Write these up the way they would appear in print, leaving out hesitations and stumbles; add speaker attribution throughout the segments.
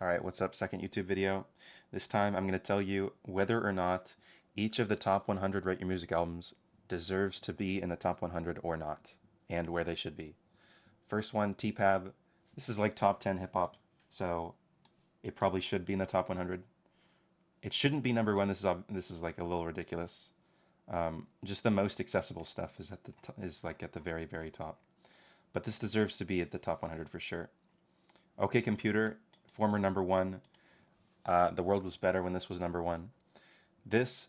Speaker 1: Alright, what's up? Second YouTube video. This time I'm going to tell you whether or not each of the top 100 Rate Your Music albums deserves to be in the top 100 or not, and where they should be. First one, T-Pab. This is like top 10 hip hop, so it probably should be in the top 100. It shouldn't be number one. This is like a little ridiculous. Just the most accessible stuff is is like at the very very top. But this deserves to be at the top 100 for sure. OK Computer, former number one. The World Was Better when this was number one. This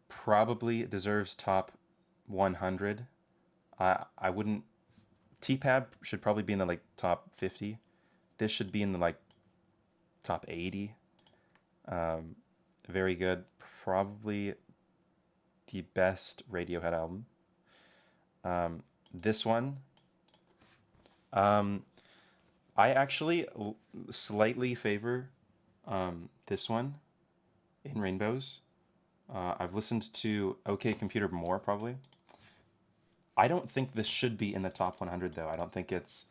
Speaker 1: probably deserves top 100. I wouldn't. T-Pab should probably be in the like top 50. This should be in the like top 80. Very good. Probably the best Radiohead album. This one, I actually slightly favor this one, In Rainbows. I've listened to OK Computer more probably. I don't think this should be in the top 100 though. I don't think it's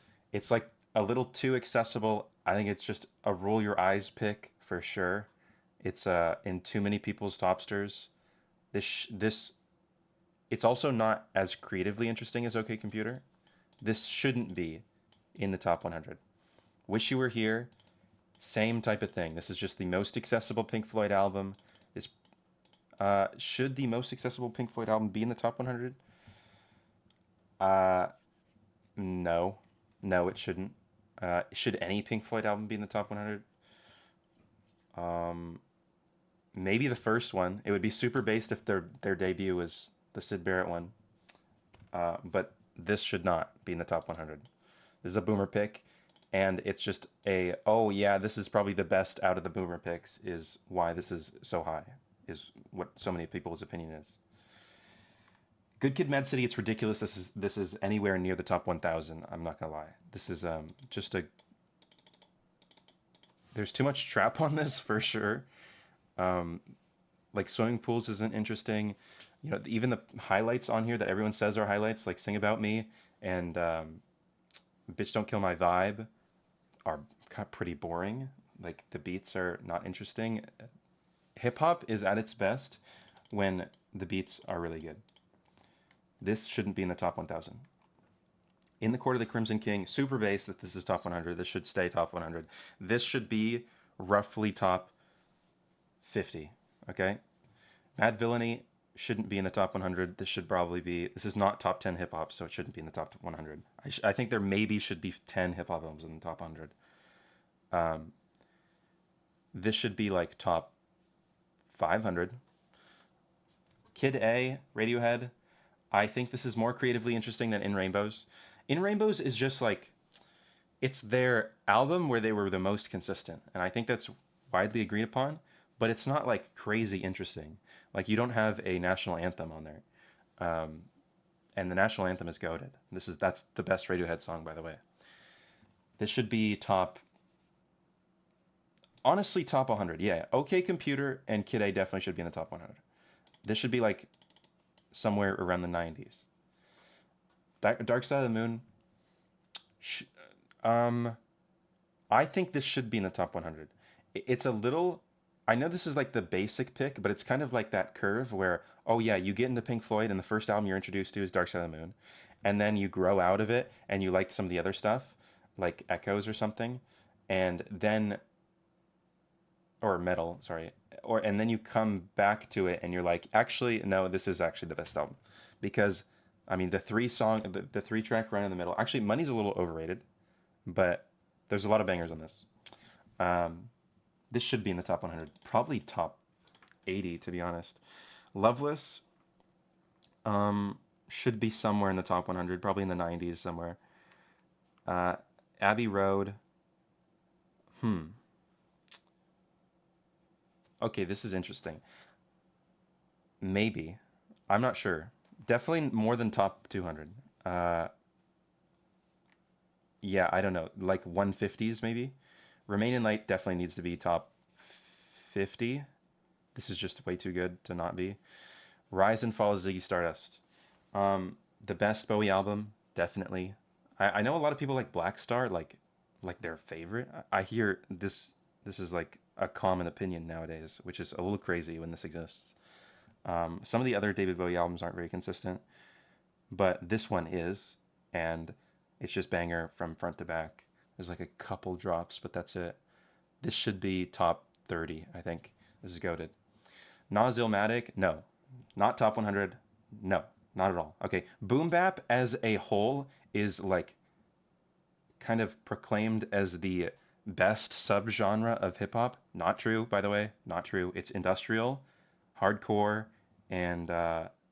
Speaker 1: like a little too accessible. I think it's just a roll your eyes pick for sure. It's in too many people's topsters. This it's also not as creatively interesting as OK Computer. This shouldn't be in the top 100. Wish You Were Here, same type of thing. This is just the most accessible Pink Floyd album. This should the most accessible Pink Floyd album be in the top 100? No, no, it shouldn't. Should any Pink Floyd album be in the top 100? Maybe the first one. It would be super based if their debut was the Syd Barrett one. But this should not be in the top 100. This is a boomer pick, and it's just oh yeah, this is probably the best out of the boomer picks, is why this is so high, is what so many people's opinion is. Good Kid, Mad City, it's ridiculous. This is anywhere near the top 1,000. I'm not gonna lie. This is just a. There's too much trap on this for sure. Like Swimming Pools isn't interesting. You know, even the highlights on here that everyone says are highlights, like Sing About Me and Bitch Don't Kill My Vibe, are kind of pretty boring. Like the beats are not interesting. Hip hop is at its best when the beats are really good. This shouldn't be in the top 1,000. In the Court of the Crimson King, super bass that this is top 100. This should stay top 100. This should be roughly top 50. Okay? Mad Villainy shouldn't be in the top 100. This should probably be. This is not top 10 hip hop, so it shouldn't be in the top 100. I think there maybe should be 10 hip hop albums in the top 100. This should be like top 500. Kid A, Radiohead. I think this is more creatively interesting than In Rainbows. In Rainbows is just like, it's their album where they were the most consistent, and I think that's widely agreed upon. But it's not like crazy interesting. Like you don't have a national anthem on there, and the national anthem is goated. That's the best Radiohead song, by the way. This should be top. Honestly, top 100. Yeah, OK Computer and Kid A definitely should be in the top 100. This should be like somewhere around the 90s. Dark Side of the Moon. I think this should be in the top 100. It's a little. I know this is like the basic pick, but it's kind of like that curve where, oh yeah, you get into Pink Floyd and the first album you're introduced to is Dark Side of the Moon. And then you grow out of it and you like some of the other stuff, like Echoes or something. And then, or Metal, sorry. And then you come back to it and you're like, actually, no, this is actually the best album. Because, I mean, the three track run in the middle, actually, Money's a little overrated, but there's a lot of bangers on this. This should be in the top 100, probably top 80 to be honest. Loveless should be somewhere in the top 100, probably in the 90s somewhere. Abbey Road. Okay, this is interesting. Maybe. I'm not sure. Definitely more than top 200. Yeah, I don't know. Like 150s maybe. Remain in Light definitely needs to be top 50. This is just way too good to not be. Rise and Fall of Ziggy Stardust. The best Bowie album, definitely. I know a lot of people like Black Star, like their favorite. I hear this This is like a common opinion nowadays, which is a little crazy when this exists. Some of the other David Bowie albums aren't very consistent, but this one is, and it's just banger from front to back. There's like a couple drops, but that's it. This should be top 30, I think. This is goated. Nas Illmatic, no. Not top 100, no. Not at all. Okay, boom bap as a whole is like kind of proclaimed as the best subgenre of hip hop. Not true, by the way. Not true. It's industrial, hardcore, and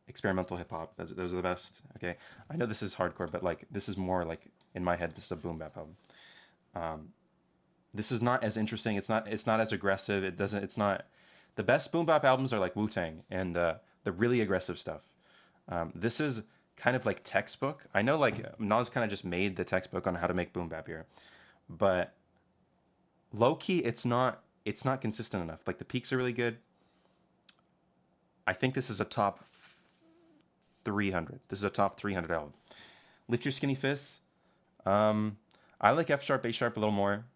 Speaker 1: experimental hip hop. Those are the best. Okay, I know this is hardcore, but like this is more like in my head. This is a boom bap album. This is not as interesting. It's not as aggressive. It doesn't. It's not. The best boom bap albums are like Wu Tang and the really aggressive stuff. This is kind of like textbook. I know like Nas kind of just made the textbook on how to make boom bap here, but low key it's not consistent enough. Like the peaks are really good. I think this is a top 300. This is a top 300 album. Lift Your Skinny Fists. I like F sharp, A sharp a little more.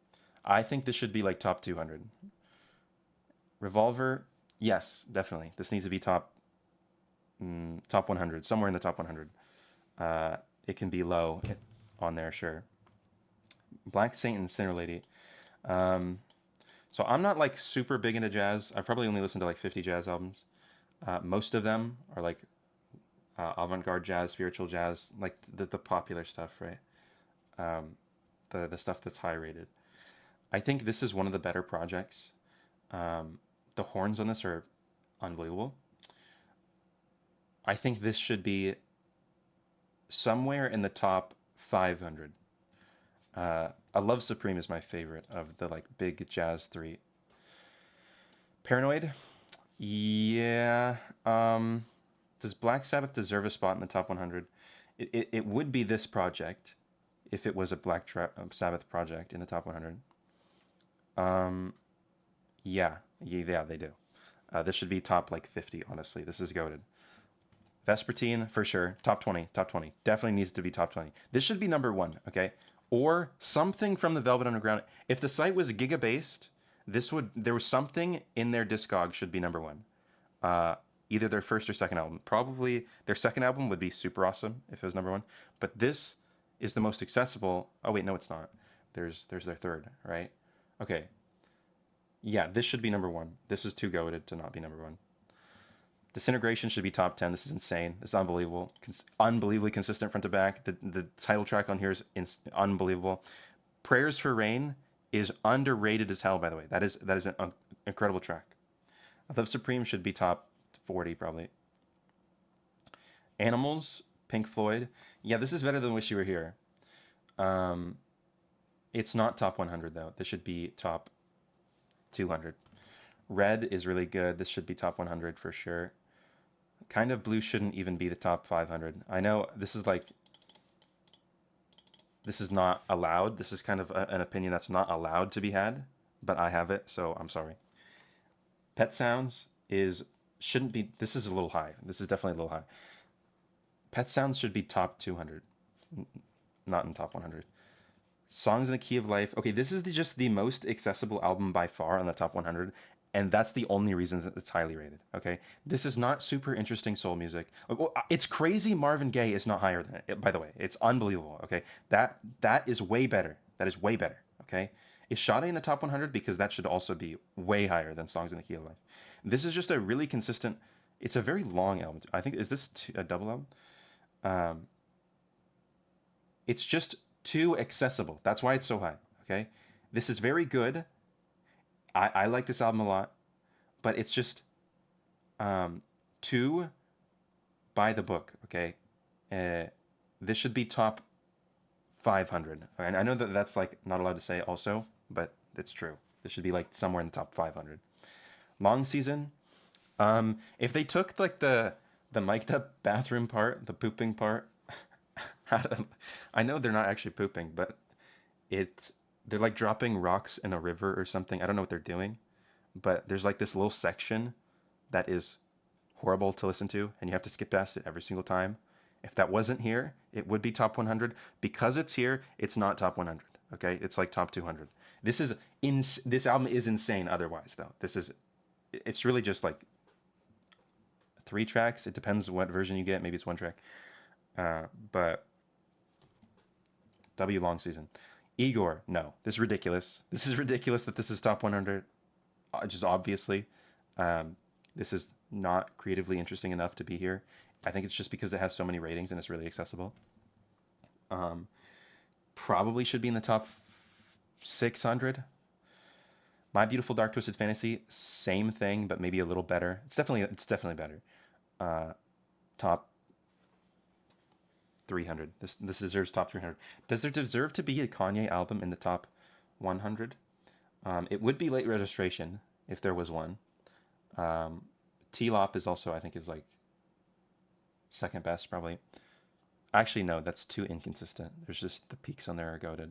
Speaker 1: I think this should be like top 200. Revolver, yes, definitely. This needs to be top 100, somewhere in the top 100. It can be low on there, sure. Black Saint and Sinner Lady. So I'm not like super big into jazz. I've probably only listened to like 50 jazz albums. Most of them are like avant-garde jazz, spiritual jazz, like the popular stuff, right? The stuff that's high rated. I think this is one of the better projects. The horns on this are unbelievable. I think this should be somewhere in the top 500. A Love Supreme is my favorite of the like big jazz three. Paranoid, yeah. Does Black Sabbath deserve a spot in the top 100? It would be this project if it was a Sabbath project in the top 100. Yeah, they do. This should be top like 50, honestly. This is goated. Vespertine, for sure. Top 20, top 20. Definitely needs to be top 20. This should be number one, okay? Or something from the Velvet Underground. If the site was Giga-based, there was something in their Discog should be number one. Either their first or second album. Probably their second album would be super awesome if it was number one. But this is the most accessible. Oh, wait, no, it's not. There's their third, right? Okay. Yeah, this should be number one. This is too goated to not be number one. Disintegration should be top 10. This is insane. This is unbelievable. Unbelievably consistent front to back. The title track on here is unbelievable. Prayers for Rain is underrated as hell, by the way. That is an incredible track. Love Supreme should be top 40, probably. Animals, Pink Floyd. Yeah, this is better than Wish You Were Here. It's not top 100, though. This should be top 200. Red is really good. This should be top 100 for sure. Kind of Blue shouldn't even be the top 500. I know this is not allowed. This is kind of an opinion that's not allowed to be had, but I have it, so I'm sorry. Pet Sounds shouldn't be. This is a little high. This is definitely a little high. Pet Sounds should be top 200, not in top 100. Songs in the Key of Life. Okay, this is just the most accessible album by far on the top 100, and that's the only reason that it's highly rated. Okay, this is not super interesting soul music. It's crazy Marvin Gaye is not higher than it. By the way, it's unbelievable. Okay, that is way better. That is way better. Okay, is Sade in the top 100 because that should also be way higher than Songs in the Key of Life. This is just a really consistent. It's a very long album. I think is this a double album? It's just too accessible. That's why it's so high. Okay, this is very good. I like this album a lot, but it's just too by the book. Okay, this should be top 500. And I know that that's like not allowed to say also, but it's true. This should be like somewhere in the top 500. Long Season. If they took like the mic'd up bathroom part, the pooping part. I know they're not actually pooping, but they're like dropping rocks in a river or something. I don't know what they're doing, but there's like this little section that is horrible to listen to, and you have to skip past it every single time. If that wasn't here, it would be top 100. Because it's here, it's not top 100. Okay, it's like top 200. This is this album is insane otherwise though. It's really just like 3 tracks. It depends what version you get. Maybe it's 1 track. But W long season. Igor, no. This is ridiculous. This is ridiculous that this is top 100. Just obviously. This is not creatively interesting enough to be here. I think it's just because it has so many ratings and it's really accessible. Probably should be in the top 600. My Beautiful Dark Twisted Fantasy, same thing, but maybe a little better. It's definitely better. Top 300. This deserves top 300. Does there deserve to be a Kanye album in the top 100? It would be Late Registration if there was one. T-Lop is also, I think, is like second best probably. Actually, no, that's too inconsistent. There's just the peaks on there are goated.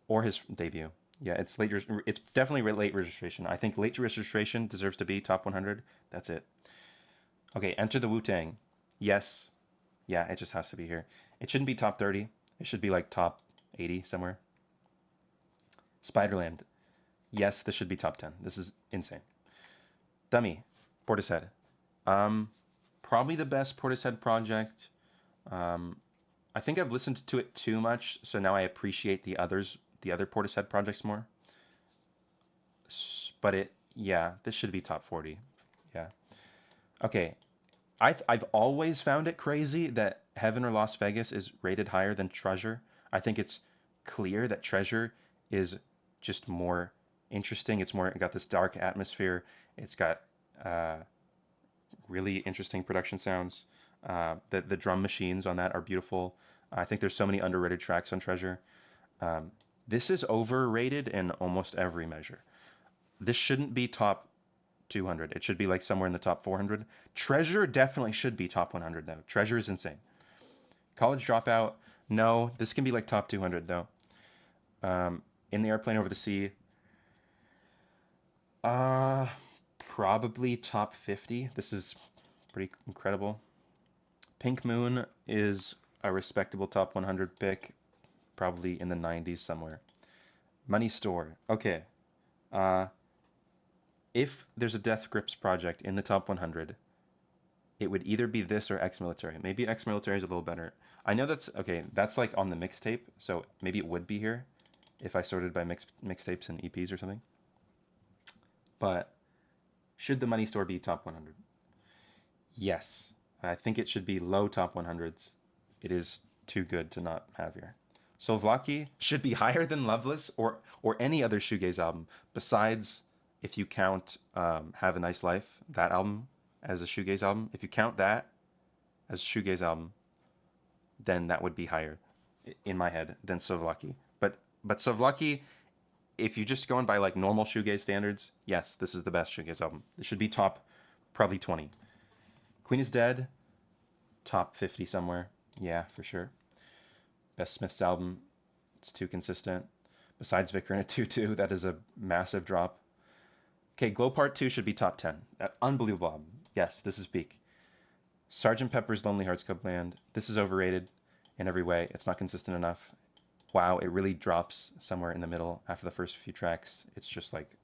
Speaker 1: Or his debut. Yeah, it's definitely Late Registration. I think Late Registration deserves to be top 100. That's it. Okay, Enter the Wu-Tang. Yes. Yeah, it just has to be here. It shouldn't be top 30. It should be like top 80 somewhere. Spiderland. Yes, this should be top 10. This is insane. Dummy. Portishead. Probably the best Portishead project. I think I've listened to it too much, so now I appreciate the other Portishead projects more. But this should be top 40. Yeah. Okay. I've always found it crazy that Heaven or Las Vegas is rated higher than Treasure. I think it's clear that Treasure is just more interesting. It got this dark atmosphere. It's got really interesting production sounds. The drum machines on that are beautiful. I think there's so many underrated tracks on Treasure. This is overrated in almost every measure. This shouldn't be top 200. It should be like somewhere in the top 400. Treasure definitely should be top 100 though. Treasure is insane. College Dropout, no. This can be like top 200 though. In the Airplane Over the Sea, probably top 50. This is pretty incredible. Pink Moon is a respectable top 100 pick, probably in the 90s somewhere. Money Store, okay. If there's a Death Grips project in the top 100, it would either be this or Ex-Military. Maybe Ex-Military is a little better. I know that's like on the mixtape, so maybe it would be here if I sorted by mixtapes and EPs or something. But should the Money Store be top 100? Yes. I think it should be low top 100s. It is too good to not have here. Souvlaki should be higher than Loveless or any other shoegaze album besides, if you count Have a Nice Life, that album, as a shoegaze album. If you count that as a shoegaze album, then that would be higher in my head than Souvlaki. But Souvlaki, if you're just going by like normal shoegaze standards, yes, this is the best shoegaze album. It should be top probably 20. Queen is Dead, top 50 somewhere. Yeah, for sure. Best Smiths album, it's too consistent. Besides Vicar in a Tutu, that is a massive drop. Okay, Glow Part 2 should be top 10. Unbelievable album. Yes, this is peak. Sgt. Pepper's Lonely Hearts Club Band. This is overrated in every way. It's not consistent enough. Wow, it really drops somewhere in the middle after the first few tracks. It's just like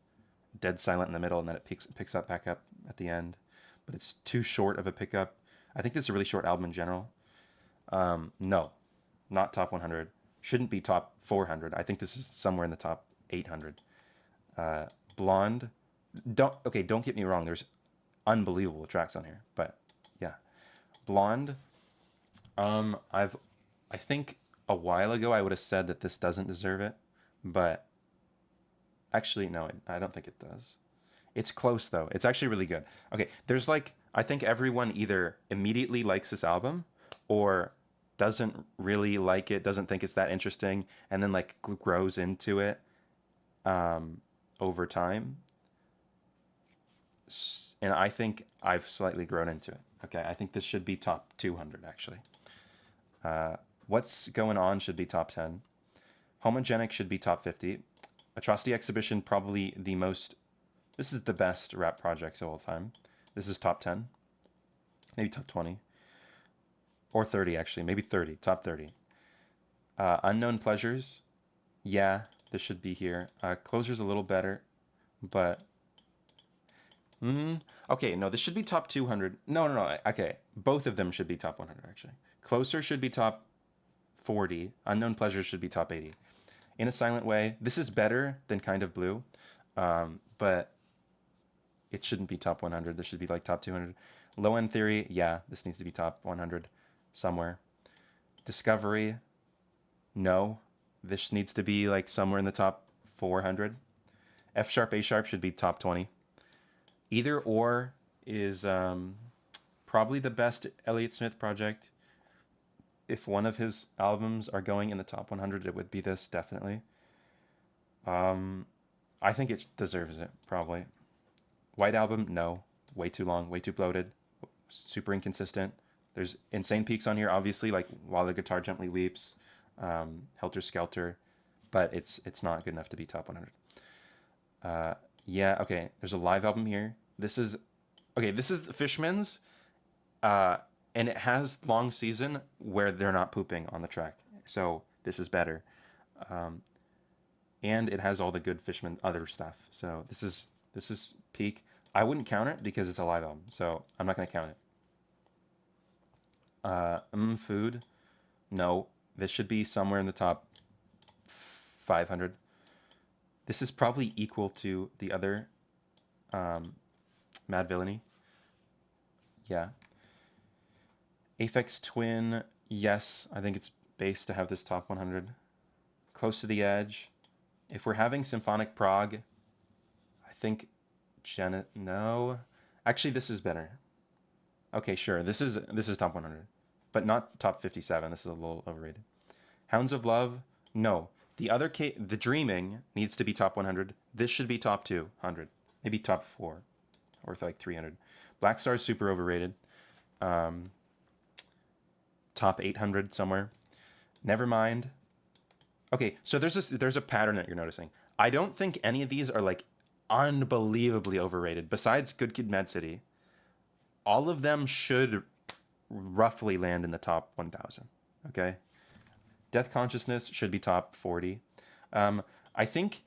Speaker 1: dead silent in the middle, and then it picks up back up at the end. But it's too short of a pickup. I think this is a really short album in general. No, not top 100. Shouldn't be top 400. I think this is somewhere in the top 800. Blonde. Don't get me wrong. There's unbelievable tracks on here, but yeah, Blonde. I think a while ago I would have said that this doesn't deserve it, but actually no, I don't think it does. It's close though. It's actually really good. Okay, there's I think everyone either immediately likes this album or doesn't really like it, doesn't think it's that interesting, and then grows into it over time. And I think I've slightly grown into it. Okay, I think this should be top 200 actually. What's Going On should be top 10. Homogenic should be top 50. Atrocity Exhibition, probably the most... This is the best rap projects of all time. This is top 10. Maybe top 20. Or 30, actually. Maybe 30. Top 30. Unknown Pleasures. Yeah, This should be here. Closer's a little better, but okay, no, this should be top 200. No. Okay, both of them should be top 100 actually. Closer should be top 40. Unknown Pleasures should be top 80. In a Silent Way, this is better than Kind of Blue, but it shouldn't be top 100. This should be like top 200. Low End Theory, yeah, this needs to be top 100 somewhere. Discovery, no. This needs to be like somewhere in the top 400. F sharp, A sharp should be top 20. Either or is probably the best Elliott Smith project. If one of his albums are going in the top 100, it would be this, definitely. I think it deserves it, probably. White Album, no. Way too long, way too bloated, super inconsistent. There's insane peaks on here, obviously, like While the Guitar Gently Weeps, Helter Skelter, but it's not good enough to be top 100. Yeah, okay, there's a live album here. This is the Fishman's, and it has Long Season where they're not pooping on the track. So this is better. And it has all the good Fishman other stuff. So this is peak. I wouldn't count it because it's a live album, so I'm not going to count it. Food. No, this should be somewhere in the top 500. This is probably equal to the other Mad Villainy. Yeah. Aphex Twin, yes, I think it's base to have this top 100. Close to the Edge. If we're having Symphonic Prog, I think no. Actually, this is better. Okay, sure. This is top 100, but not top 57. This is a little overrated. Hounds of Love, no. The Dreaming needs to be top 100. This should be top 200, maybe top 4, or like 300. Black Star's super overrated. Top 800 somewhere. Nevermind. Okay, so there's a pattern that you're noticing. I don't think any of these are like unbelievably overrated. Besides Good Kid, Mad City, all of them should roughly land in the top 1,000. Okay, Death Consciousness should be top 40. I think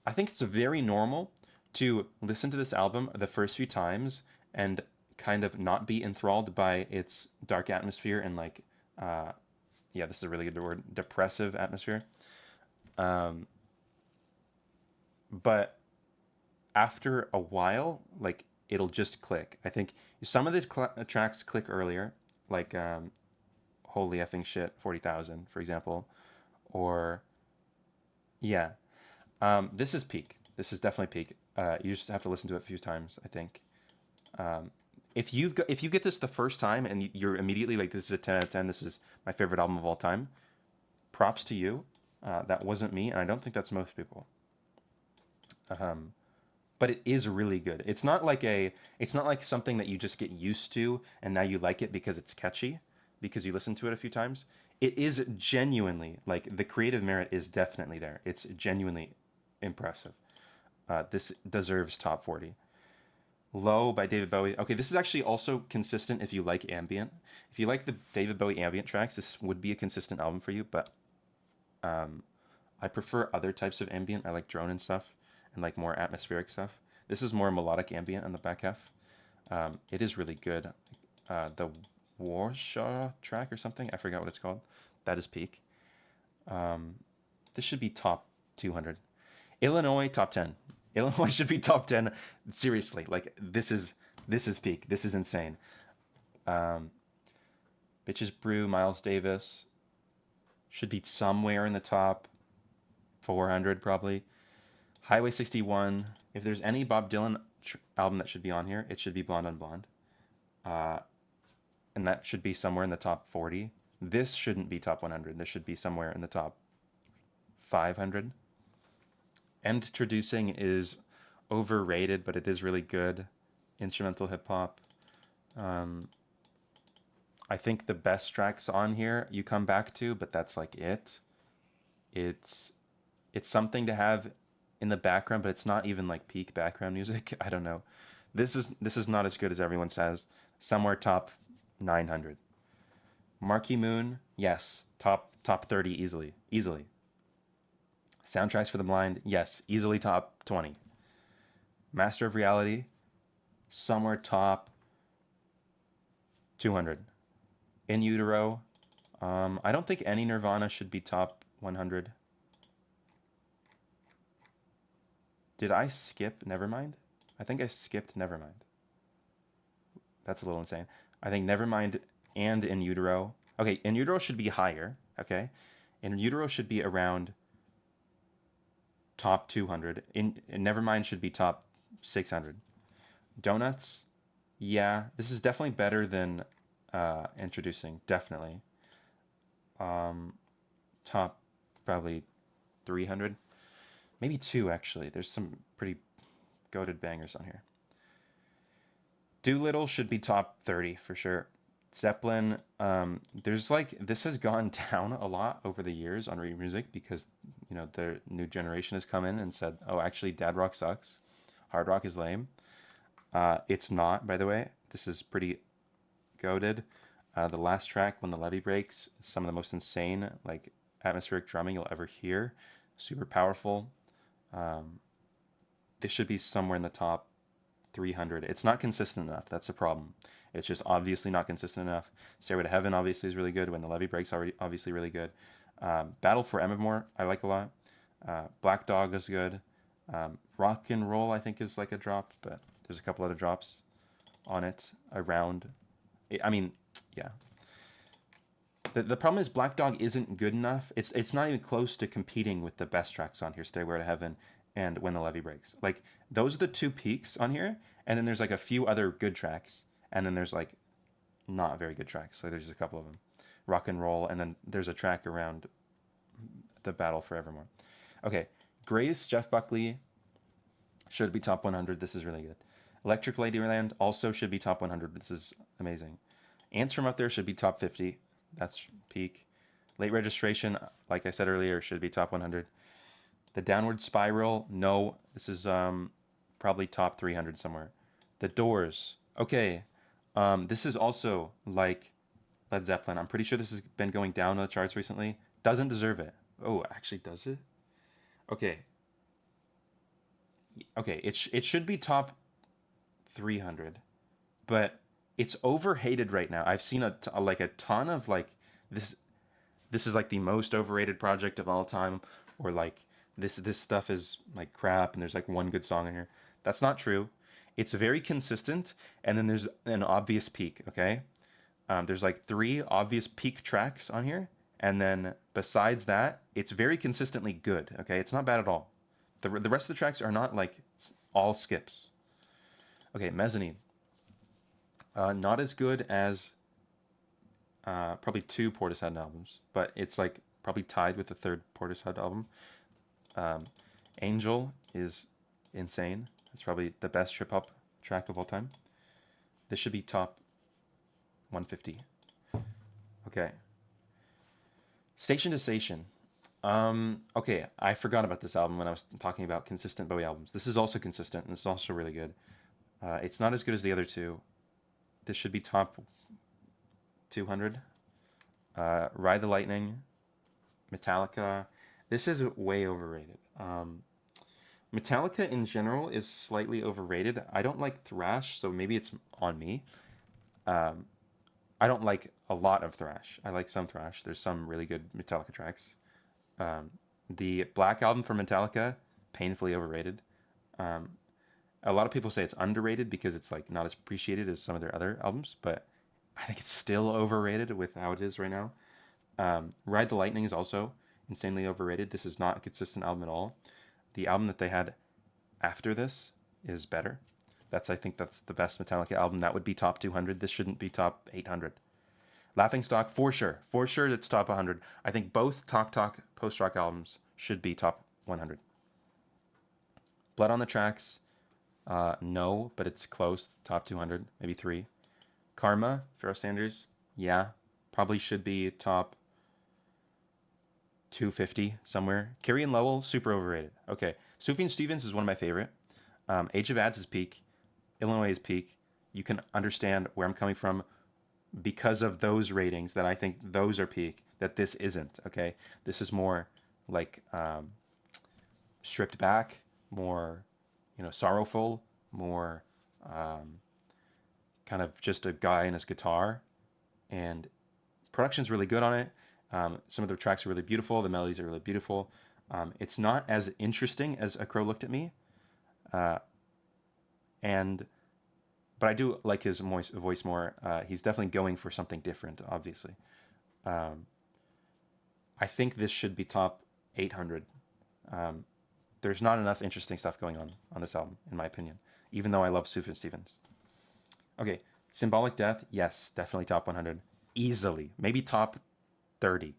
Speaker 1: it's very normal to listen to this album the first few times and kind of not be enthralled by its dark atmosphere and like, yeah, this is a really good word, depressive atmosphere. But after a while, like, it'll just click. I think some of the tracks click earlier, like Holy Effing Shit 40,000, for example, or yeah. This is peak. This is definitely peak. You just have to listen to it a few times, I think. If you get this the first time and you're immediately like, this is a 10 out of 10, this is my favorite album of all time, props to you. That wasn't me, and I don't think that's most people. But it is really good. It's not like something that you just get used to and now you like it because it's catchy, because you listen to it a few times. It is genuinely, like, the creative merit is definitely there. It's genuinely impressive. This deserves top 40. Low by David Bowie. Okay, this is actually also consistent if you like ambient. If you like the David Bowie ambient tracks, this would be a consistent album for you, but I prefer other types of ambient. I like drone and stuff, and like more atmospheric stuff. This is more melodic ambient on the back half. It is really good. The Warshaw track or something, I forgot what it's called. That is peak. This should be top 200. Illinois, top 10. Illinois should be top 10. Seriously, like, this is peak. This is insane. Bitches Brew, Miles Davis should be somewhere in the top 400 probably. Highway 61. If there's any Bob Dylan album that should be on here, it should be Blonde on Blonde. And that should be somewhere in the top 40. This shouldn't be top 100. This should be somewhere in the top 500. Introducing is overrated, but it is really good. Instrumental hip hop. I think the best tracks on here you come back to, but that's like it. It's something to have in the background, but it's not even like peak background music. I don't know. This is not as good as everyone says. Somewhere top 900. Marquee Moon, yes, top 30 easily. Soundtracks for the Blind, yes, easily top 20. Master of Reality, somewhere top 200. In Utero, I don't think any Nirvana should be top 100. Did I skip Nevermind? I think I skipped Nevermind. That's a little insane. I think Nevermind and In Utero. Okay, In Utero should be higher. Okay, In Utero should be around top 200. In Nevermind should be top 600. Donuts, yeah, this is definitely better than Introducing. Definitely. Top probably 300. Maybe two, actually. There's some pretty goated bangers on here. Doolittle should be top 30 for sure. Zeppelin, there's like, this has gone down a lot over the years on Rate Your Music because, you know, the new generation has come in and said, oh, actually, dad rock sucks. Hard rock is lame. It's not, by the way. This is pretty goated. The last track, When the Levee Breaks, is some of the most insane, like, atmospheric drumming you'll ever hear. Super powerful. This should be somewhere in the top 300. It's not consistent enough. That's the problem. It's just obviously not consistent enough. Stairway to Heaven obviously is really good. When the Levee Breaks, already obviously really good. Battle for Evermore, I like a lot. Black Dog is good. Rock and Roll, I think, is like a drop, but there's a couple other drops on it around. I mean, yeah. The problem is Black Dog isn't good enough. It's not even close to competing with the best tracks on here, Stairway to Heaven and When the Levee Breaks. Like, those are the two peaks on here, and then there's like a few other good tracks, and then there's like not very good tracks. So there's just a couple of them. Rock and Roll, and then there's a track around the Battle for Evermore. Okay, Grace, Jeff Buckley should be top 100. This is really good. Electric Ladyland also should be top 100. This is amazing. Ants from Up There should be top 50. That's peak. Late Registration, like I said earlier, should be top 100. The Downward Spiral, no. This is probably top 300 somewhere. The Doors, okay. This is also like Led Zeppelin. I'm pretty sure this has been going down on the charts recently. Doesn't deserve it. Oh, actually, does it? Okay. Okay, it should be top 300, but it's overhated right now. I've seen a ton of like this. This is like the most overrated project of all time, or like this stuff is like crap, and there's like one good song in here. That's not true. It's very consistent, and then there's an obvious peak. Okay, there's like 3 obvious peak tracks on here, and then besides that, it's very consistently good. Okay, it's not bad at all. The rest of the tracks are not like all skips. Okay, Mezzanine. Not as good as probably 2 Portishead albums, but it's like probably tied with the 3rd Portishead album. Angel is insane. It's probably the best trip hop track of all time. This should be top 150. Okay. Station to Station. Okay, I forgot about this album when I was talking about consistent Bowie albums. This is also consistent, and it's also really good. It's not as good as the other 2. This should be top 200. Ride the Lightning. Metallica. This is way overrated. Metallica in general is slightly overrated. I don't like thrash, so maybe it's on me. I don't like a lot of thrash. I like some thrash. There's some really good Metallica tracks. The Black Album from Metallica, painfully overrated. A lot of people say it's underrated because it's like not as appreciated as some of their other albums, but I think it's still overrated with how it is right now. Ride the Lightning is also insanely overrated. This is not a consistent album at all. The album that they had after this is better. I think that's the best Metallica album. That would be top 200. This shouldn't be top 800. Laughingstock, for sure. For sure it's top 100. I think both Talk Talk post-rock albums should be top 100. Blood on the Tracks, no, but it's close. Top 200, maybe 3. Karma, Pharoah Sanders, yeah, probably should be top 250 somewhere. Carrie and Lowell, super overrated. Okay, Sufjan Stevens is one of my favorite. Age of Ads is peak. Illinois is peak. You can understand where I'm coming from because of those ratings, that I think those are peak, that this isn't, okay? This is more like stripped back, more, you know, sorrowful, more kind of just a guy and his guitar. And production's really good on it. Some of the tracks are really beautiful. The melodies are really beautiful. It's not as interesting as A Crow Looked at Me, and but I do like his voice more. He's definitely going for something different, obviously. Um, I think this should be top 800. Um, there's not enough interesting stuff going on this album, in my opinion, even though I love Sufjan Stevens. Okay, Symbolic Death, yes, definitely top 100. Easily. Maybe top 30.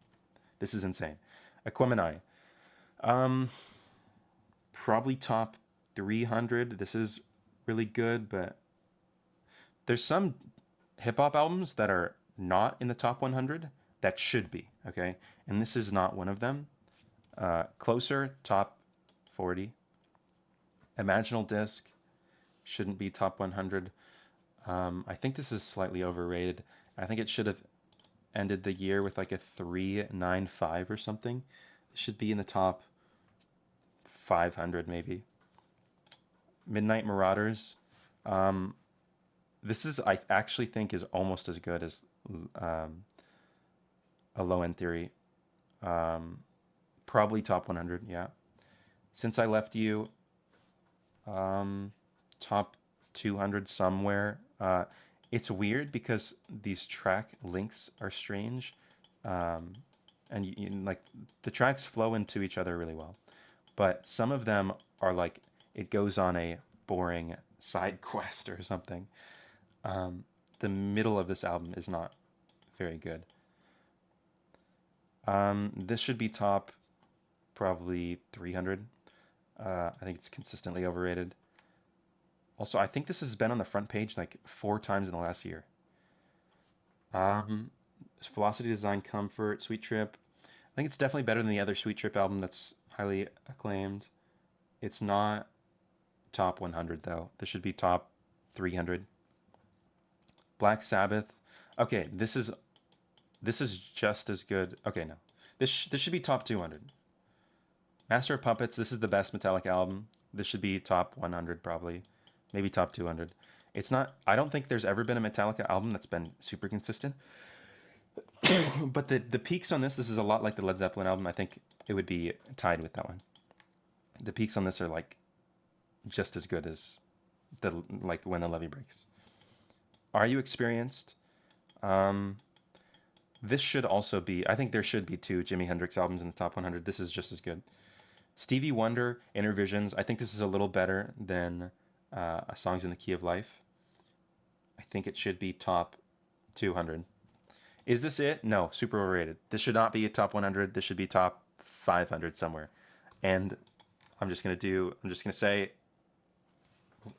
Speaker 1: This is insane. Aquemini, probably top 300. This is really good, but there's some hip hop albums that are not in the top 100 that should be, okay? And this is not one of them. Closer, top 40. Imaginal Disc shouldn't be top 100. I think this is slightly overrated. I think it should have ended the year with like a 395 or something. It should be in the top 500 maybe. Midnight Marauders. This is, I actually think, is almost as good as A Low End Theory. Probably top 100, yeah. Since I Left You, top 200 somewhere. It's weird because these track links are strange, and like the tracks flow into each other really well, but some of them are like it goes on a boring side quest or something. The middle of this album is not very good. This should be top probably 300. I think it's consistently overrated. Also, I think this has been on the front page like 4 times in the last year. Um, Velocity Design Comfort, Sweet Trip. I think it's definitely better than the other Sweet Trip album that's highly acclaimed. It's not top 100 though. This should be top 300. Black Sabbath. Okay, this is just as good. Okay, no. This should be top 200. Master of Puppets. This is the best Metallica album. This should be top 100 probably. Maybe top 200. It's not. I don't think there's ever been a Metallica album that's been super consistent. But the peaks on this is a lot like the Led Zeppelin album. I think it would be tied with that one. The peaks on this are like just as good as the like When the Levee Breaks. Are You Experienced? Um, this should also be. I think there should be 2 Jimi Hendrix albums in the top 100. This is just as good. Stevie Wonder, Inner Visions. I think this is a little better than Songs in the Key of Life. I think it should be top 200. Is this it? No, super overrated. This should not be a top 100. This should be top 500 somewhere. And I'm just gonna say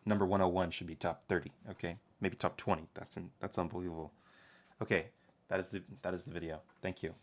Speaker 1: number 101 should be top 30. Okay, maybe top 20. That's unbelievable. Okay, that is the video. Thank you.